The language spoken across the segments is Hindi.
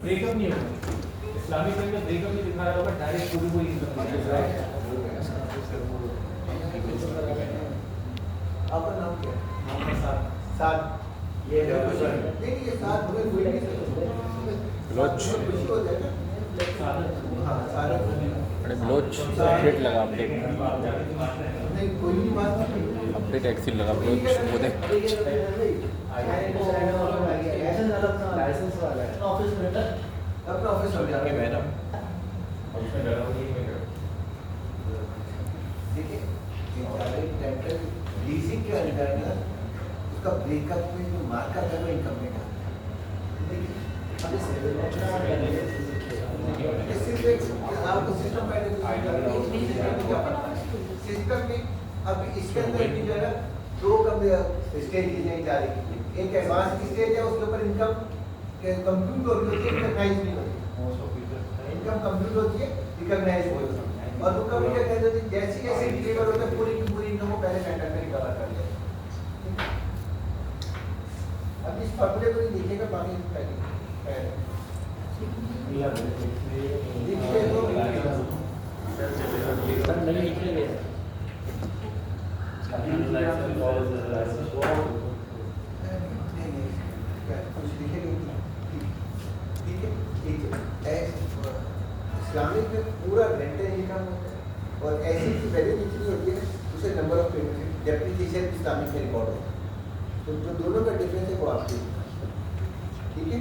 ब्रेकअप नहीं होगा, इस्लामिक में ब्रेकअप नहीं दिखा रहा होगा, डायरेक्ट पूरी पूरी इनकम आपका नाम क्या है? आपके साथ साथ ये नहीं ये साथ हमें कोई नहीं ब्लोच खुशी हो जाएगा। हाँ सारा अरे ब्लोच अपडेट लगा अपडेट नहीं कोई भी बात नहीं। अपडेट एक्सिल लगा ब्लोच वो देख लाइसेंस वाला है ऑफिस में अपना ऑफिस हो जाएगा मैडम देखिए लीजिंग के अंदर ना उसका ब्रेकअप में जो मार्का था वो इनकम में था। आपको सिस्टम सिस्टम में अब इसके अंदर जो है दो स्टेज नहीं जा रही, एक एडवांस की स्टेज है उसके ऊपर इनकम कंप्यूट होती है, रिकॉग्नाइज नहीं होती। इनकम कंप्यूट होती है, रिकॉग्नाइज होती है और वो कभी क्या कहते हैं जैसे जैसे डिलीवर होता है पूरी की पूरी इनकम को पहले सेंटर में रिकवर कर लेते हैं। अब इस फॉर्मूले को देखिएगा बाकी इस्लामिक में पूरा रेंटल इनकम होता है और ऐसी की वैल्यू जितनी होती है उसे number of payment depreciation Islamic में रिकॉर्ड होता है। तो जो दोनों का डिफरेंस है वो आपके ठीक है।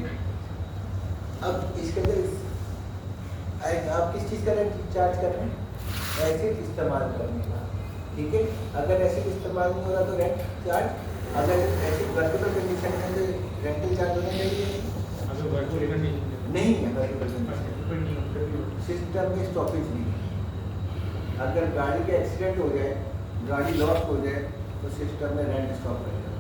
अब इसके अंदर आप किस चीज़ का रेंट चार्ज कर रहे हैं? एसिड इस्तेमाल करने का ठीक है। अगर एसिड इस्तेमाल नहीं हो रहा तो रेंट चार्ज, अगर एसिड वर्केबल कंडीशन में तो रेंटल चार्ज होना चाहिए नहीं है। सिस्टम में स्टॉपेज नहीं है। अगर गाड़ी का एक्सीडेंट हो जाए, गाड़ी लॉस हो जाए तो सिस्टम में रेंट स्टॉप रहेगा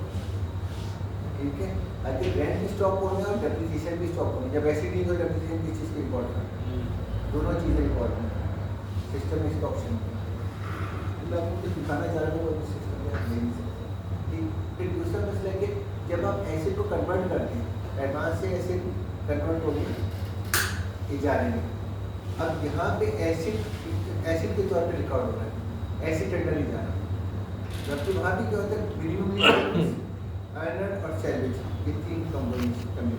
ठीक है। अगर रेंट स्टॉप होने और डेप्रिसिएशन भी स्टॉप होने, जब एसिड नहीं हो डेप्रिसिएशन किस चीज़ को इम्पोर्टेंट है, दोनों चीज़ें इम्पोर्टेंट है सिस्टम में इसका ऑप्शन। मैं आपको कुछ दिखाना चाह रहा हूँ वो सिस्टम में आप ले नहीं सकते। फिर दूसरा मसला है कि जब आप एसिड को कन्वर्ट करते हैं, एडवांस से एसिड कन्वर्ट हो गए इजारे में, अब यहाँ पे एसिड के तौर पे रिकॉर्ड हो रहा है एसिड टेंडर इजारा, जबकि वहाँ भी क्या होता है मिनिमम आयरन और सैलवेज ये तीन कॉम्बिनेशन।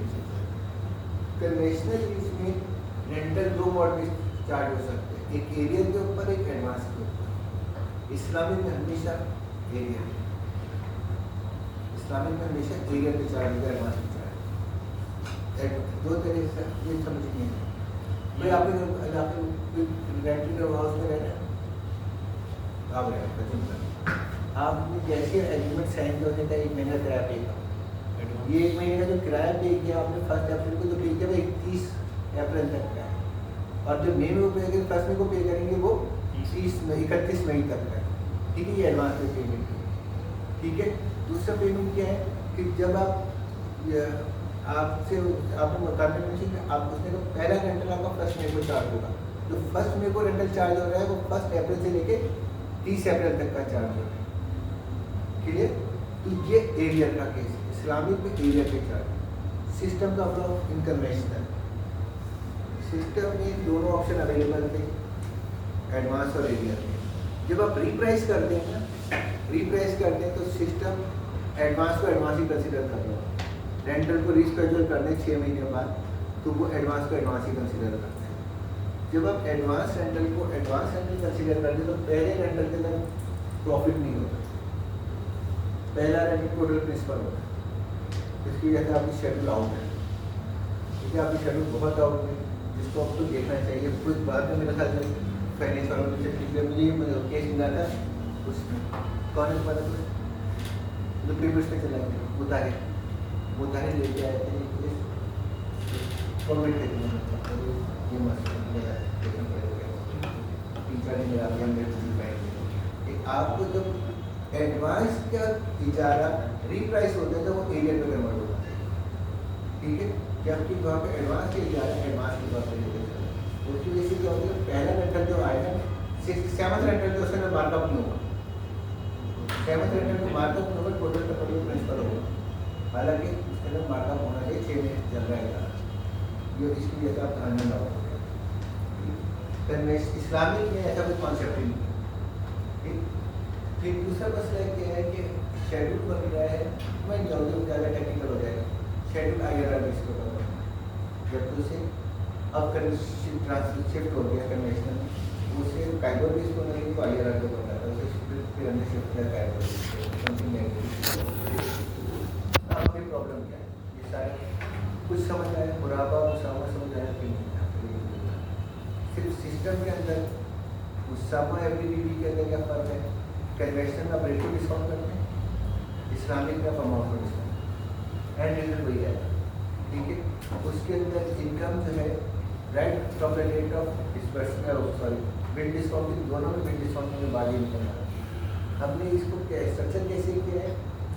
कन्वेंशनल यूज में रेंटल दो मोड में चार्ज हो सकते हैं, एक एरिया के ऊपर एक एडवांस के ऊपर। इस्लामिक में हमेशा एरिया, इस्लामिक में हमेशा एरिया पे चार्ज होगा, एडवांस पे चार्ज। दो तरह से ये समझिए भाई आप रेंटल हाउस में रहना आप आपने जैसे एग्रीमेंट साइन करने का 1 महीना किराया पे किया, ये 1 महीने का जो किराया पे किया आपने 1 अप्रैल को तो पे किया 31 अप्रैल तक का है, और जो मई में पे करेंगे 1 मई को पे करेंगे वो 31 मई तक का है ठीक है। ये एडवांस पे पेमेंट है ठीक है। दूसरा पेमेंट क्या है कि जब आपसे आपने मकान में आप उसने तो पहला रेंटल आपका 1 मई को चार्ज होगा, जो 1 मई को रेंटल चार्ज हो रहा है वो 1 अप्रैल से लेके 30 अप्रैल तक का चार्ज हो रहा है क्लियर। तो ये एरिया का केस, इस्लामिक में एरिया के चार्ज। सिस्टम का फ्लो इनकन्वेंशनल सिस्टम में दोनों ऑप्शन अवेलेबल थे, एडवांस और एरिया के। जब आप रीप्राइस करते हैं ना, रीप्राइस करते हैं तो सिस्टम एडवांस को एडवांस ही कंसिडर कर रहा है, रेंटल को रिस्केड्यूल करने 6 महीने बाद तो वो एडवांस को एडवांस ही कंसिडर करते हैं। जब आप एडवांस रेंटल को एडवांस रेंटल कंसिडर करते हैं तो पहले रेंटल के अंदर प्रॉफिट नहीं होता, पहला रेंटल टोटल प्रिंसिपल होता है, इसकी वजह से आपकी शेड्यूल आउट है ठीक है। आपकी शेड्यूल बहुत आउट है जिसको आपको देखना चाहिए। कुछ बात में मेरे ख्याल में फाइनेंस वालों से मुझे केस मिला था उसमें कौन है पता तो पेपर्स में चला गया मुतारे लेके आए थे गवर्नमेंट के ये मसला आपको जब एडवांस का इजारा रीप्राइस होता है तो वो एरिया पे कन्वर्ट होता है ठीक है। जबकि वहाँ पे एडवांस के इजारा एडवांस के तौर पर लेते हैं, उसकी वजह से क्या होता है पहला रेंटल जो आएगा 7th रेंटल जो उसका मार्कअप नहीं होगा, 7th रेंटल को मार्कअप नहीं होगा, टोटल का प्रिंसिपल होगा। हालांकि उसके अंदर मार्कअप होना चाहिए 6 महीने चल रहा है ये इसकी वजह से आप ध्यान में लाओ। इस्लामिक में ऐसा कोई कॉन्सेप्ट ही नहीं है। ठीक, फिर दूसरा मसला क्या है कि शेड्यूल बन रहा है, मैं जाऊँगी ज़्यादा टेक्निकल हो जाएगा। शेड्यूल IRR इसको करना जब तो से अब शिफ्ट हो गया कन्वेंशनल, उसे काइबर भी इसको नहीं तो IRR को करता था, उसे फिर हमने शिफ्ट किया काइबर समथिंग नेगेटिव। अब कोई प्रॉब्लम क्या है, ये सारे कुछ समझ आया, मुराबा मुसामा समझ आया कि नहीं? सिर्फ सिस्टम के अंदर मुसामा एबिलिटी के अंदर क्या फ़र्क है? कन्वेंशनल में आप रेट को डिस्काउंट करते हैं, इस्लामिक में आप अमाउंट को डिस्काउंट, एंड रिजल्ट वही आएगा। ठीक है, उसके अंदर इनकम जो है right from the date of disbursement, sorry bill discounting, दोनों में बिल डिस्काउंटिंग के बाद इनकम है। हमने इसको क्या स्ट्रक्चर कैसे किया है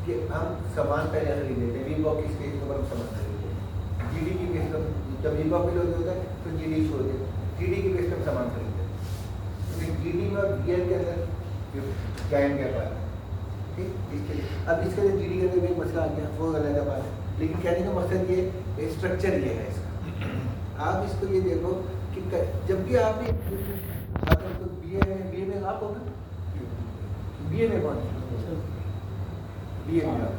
कि हम सामान पहले खरीद लेते हैं, वीबॉक की स्टेज के ऊपर हम सामान खरीदते हैं, GD की बेस पर जब वीबॉक बिल होता है तो GD छोड़ देते हैं, GD की बेस पर सामान खरीदते हैं, तो GD में और BL के अंदर क्या गैप आ रहा है। ठीक, इसके लिए अब इसके लिए GD के अंदर भी मसला आ गया, वो अलग बात है, लेकिन कहने का मकसद ये स्ट्रक्चर ये है इसका। आप इसको ये देखो कि जब भी आपने तो BA में आप होगा, BA में कौन, BA में आप,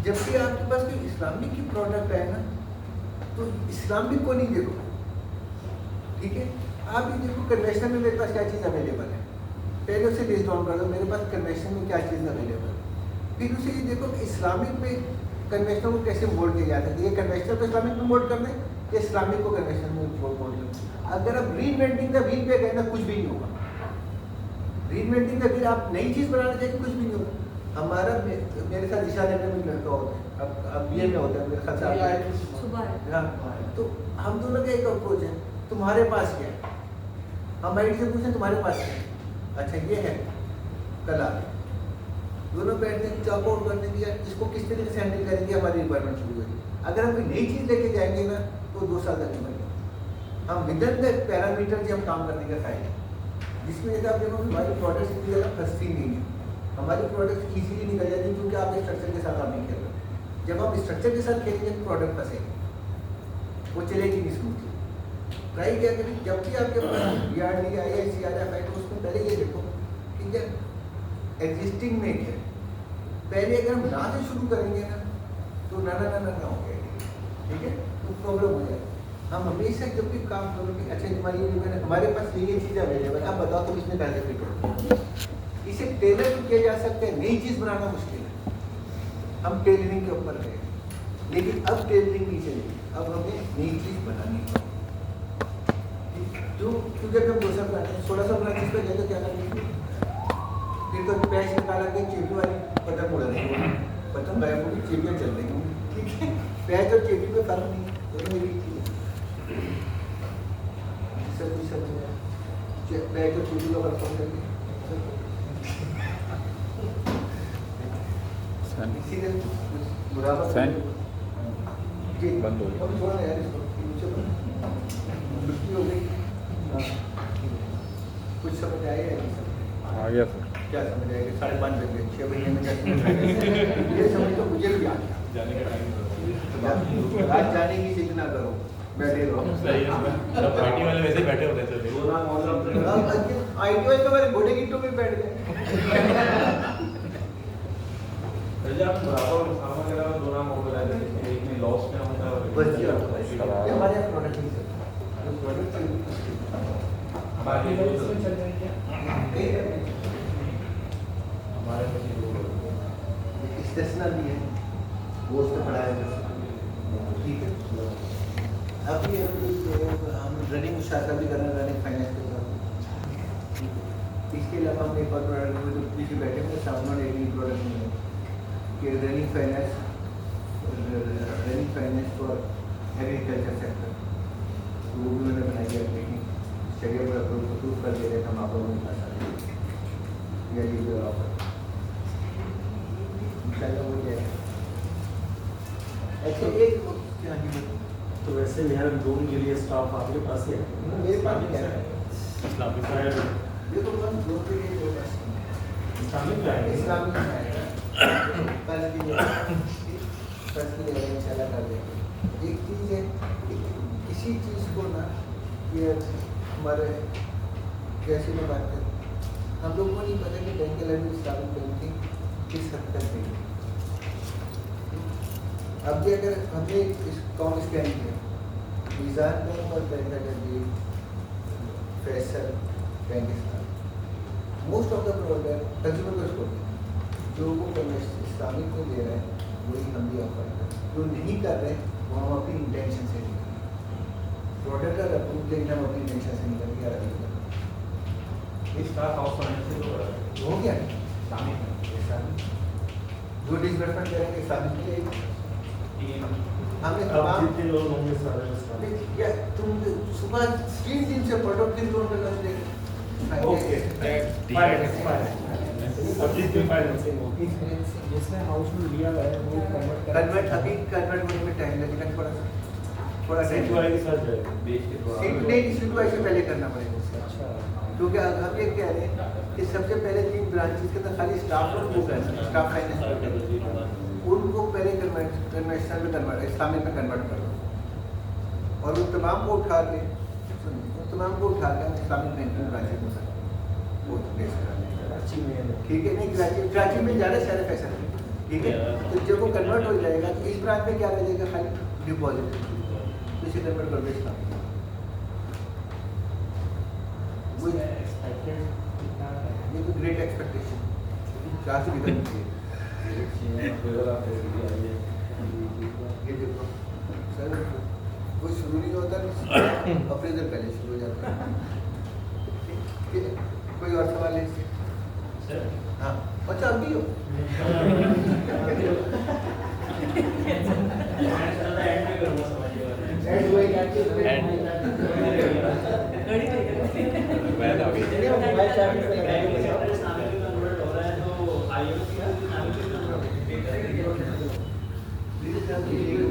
जब भी आपके पास कोई इस्लामिक की प्रोडक्ट है ना, तो इस्लामिक को नहीं देखो। ठीक है, आप ये देखो कन्वेंशनल में मेरे पास क्या चीज़ अवेलेबल है, पहले उसे लिस्ट डाउन कर दो, मेरे पास कन्वेंशन में क्या चीज़ अवेलेबल है, फिर उसे ये देखो कि इस्लामिक में कन्वेंशनल को कैसे मोल्ड किया जाता है। ये कन्वेंशनल को इस्लामिक में मोल्ड करना है या इस्लामिक को कन्वेंशनल में मोल्ड करना है। अगर आप रीइन्वेंटिंग द व्हील पे गए ना, कुछ भी नहीं होगा। रीइन्वेंटिंग द व्हील, आप नई चीज़ बनाना चाहिए, कुछ भी नहीं होगा। हमारा मेरे साथ दिशा लेने में लड़का होता है, अब BA में होता है मेरे साथ, तो हम दोनों का एक अप्रोच है, तुम्हारे पास क्या है, हम भाई से पूछें तुम्हारे पास क्या है, अच्छा ये है, कल आ दोनों बैठते हैं चॉक आउट करने की, इसको किस तरीके से हैंडल करेंगे, हमारी रिक्वायरमेंट शुरू होगी। अगर हम कोई नई चीज़ लेके जाएंगे ना तो 2 साल तक नहीं बनेगा। हम विदन द पैरामीटर से हम काम करने का खाएंगे, जिसमें जैसे आप देखो हमारी प्रोडक्ट्स इतनी ज़्यादा फंसती नहीं है, हमारी प्रोडक्ट्स ईजिली निकल जाती है, क्योंकि आप स्ट्रक्चर के साथ आप नहीं खेल रहे। जब आप स्ट्रक्चर के साथ खेलेंगे तो प्रोडक्ट फंसेगी, वो चलेगी नहीं स्मूथली। ट्राई क्या करें, जब भी आपके पास BRD आई CRF है, तो उसमें पहले ये देखो कि जब एग्जिस्टिंग में क्या, पहले अगर हम ना से शुरू करेंगे ना तो ना हो गया, ठीक है, तो प्रॉब्लम हो जाएगी। हम हमेशा जब भी काम करो कि अच्छा तुम्हारी हमारे पास ये चीज़ अवेलेबल, आप बताओ तुम इसमें कैसे फिट हो, इसे टेलर किया जा सकता है। नई चीज़ बनाना मुश्किल है, हम टेलरिंग के ऊपर गए, लेकिन अब टेलरिंग नहीं चलेगी, अब हमें नई चीज़ बनानी है। जो क्योंकि हम 200 बनाते हैं, 1600 बनाते हैं, तो क्या करेंगे, फिर तो पैच निकाला के चेपी वाली पतंग उड़ा रही है, पतंग गायब होगी, चेपियाँ चल रही होंगी, ठीक है, पैच और चेपी में फर्क नहीं है, दोनों एक चीज़ है। सब कुछ समझ में पैच और चेपी का फर्क करके इसीलिए बुरा फैन जी बंद हो गया। अब छोड़ा यार इसको, छुट्टी हो गई, कुछ समझ आएगा नहीं समझ आ गया सर, क्या समझ आएगा, 5:30 बज गए, 6 महीने में 10 मिनट ये समझ तो मुझे भी आ गया। जाने का टाइम आज जाने की जिद ना करो, बैठे रहो। सही है, सब IT वाले वैसे ही बैठे होते थे। IT वाले तो मेरे घोड़े की टोपी बैठ गए। जब आप बराबर सामान के अलावा दोनों मोबाइल है, एक में लॉस में होता है, बस ये हमारे यहाँ प्रोडक्ट नहीं चलता, तो प्रोडक्ट बाकी लोग इसमें चल रहे हैं क्या? हमारे स्टेशनर भी है, वो उसमें पड़ा है, ठीक है। अभी हम रनिंग शाखा भी कर रहे हैं, रनिंग फाइनेंस के साथ। इसके अलावा हम एक और प्रोडक्ट में तो पीछे बैठे हैं, सामने एक प्रोडक्ट में है कि running finance for agriculture sector, तो वो भी मैंने बनाई है, लेकिन चलिए पर अप्रूव कर दे रहे हैं, हम आप लोगों के पास आ जाए, या ये ऑफर इंशाल्लाह हो जाएगा। ऐसे एक क्या जी, तो वैसे मेरा लोन के लिए स्टाफ आपके पास ही है? मेरे पास क्या है, इस्लामिक का है, ये तो बस दो के लिए दो बस इस्लामिक का है, इस्लामिक है, कल की इंशाल्लाह कर देंगे। एक चीज़ है कि किसी चीज़ को ना ये हमारे कैसे में बात करें, हम लोग को नहीं पता कि बैंक के लड़ी इस्लामिक बैंकिंग किस हद तक है। अब भी अगर हमने इस कौन स्कैन किया मीज़ान बैंक और बैंक लड़ी Faisal bank most of the product consumer को स्कोर जो को इस्लामिक में दे रहे हैं वही हम भी ऑफर कर रहे हैं, जो नहीं कर रहे वो हम अपनी इंटेंशन से नहीं कर रहे। प्रोडक्ट का अप्रूव लेकिन हम अपनी इंटेंशन से नहीं करके अभी कर स्टाफ हाउस बनने से तो हो गया इस्लामिक जो डिसबर्समेंट करेंगे इस्लामिक के लिए टीम हमने अब तमाम जितने लोग होंगे सारे इस्लामिक। या तुम सुबह 3 दिन से पढ़ो फिर तुम पे लग जाएगी ओके फाइनेंस अब जितने फाइनेंसिंग होगी जिसने हाउस में लिया है वो कन्वर्ट अभी कन्वर्ट होने में टाइम लगेगा थोड़ा सीट टाइम वाले के साथ जाएगा। बेच के थोड़ा सीट नहीं सीट वाइज से पहले करना पड़ेगा अच्छा क्योंकि हम ये कह रहे हैं कि सबसे पहले 3 ब्रांचेस के अंदर खाली स्टाफ लोग वो करना स्टाफ फाइनेंस उनको पहले कन्वेंशनल में कन्वर्ट इस्लामिक में कन्वर्ट कर दो और उन तमाम को उठा के उन तमाम को उठा के हम इस्लामिक बैंकिंग ब्रांचेस में सकते वो प्लेस करने कराची में ठीक है नहीं कराची में ज़्यादा सारे पैसा ठीक है तो जब वो कन्वर्ट हो जाएगा तो इस ब्रांच में क्या रह जाएगा खाली डिपॉजिट तो इसे कन्वर्ट कर दो इस्लामिक एक्सपेक्टेड कितना है ये तो ग्रेट एक्सपेक्टेशन चार से निकलनी चाहिए ये देखो सर वो शुरू नहीं होता अप्रेजल पहले शुरू हो जाता है ठीक है कोई और सवाल है सर हाँ अच्छा अभी हो एंड में करूंगा समझिए एंड हुआ क्या बैल आ गई। मोबाइल चार्ज पे लगाएंगे धीरे धीरे